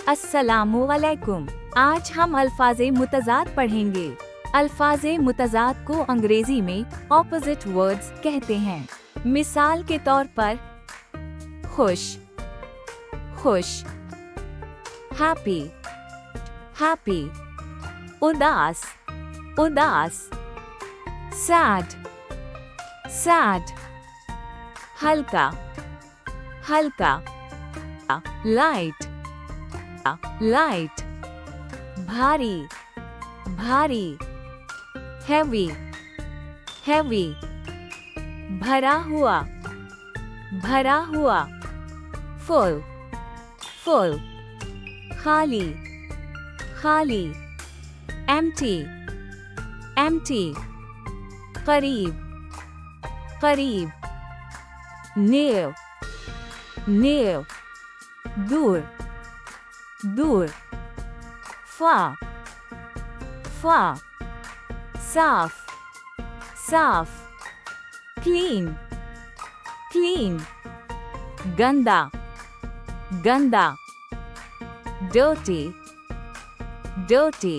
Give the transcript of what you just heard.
अस्सलामु अलैकुम। आज हम अल्फाज़े मुतज़ाद पढ़ेंगे। अल्फाज़े मुतज़ाद को अंग्रेजी में ऑपोजिट वर्ड्स कहते हैं। मिसाल के तौर पर खुश, खुश, हैप्पी, हैप्पी, उदास, उदास, सैड, सैड, हल्का, हल्का, लाइट, लाइट, भारी, भारी, हैवी, हैवी, भरा हुआ, भरा हुआ, फुल, फुल, खाली, खाली, एम्प्टी, एम्प्टी, करीब, करीब, near, near, दूर, दूर, far, far, साफ, साफ, clean, clean, गंदा, गंदा, dirty, dirty,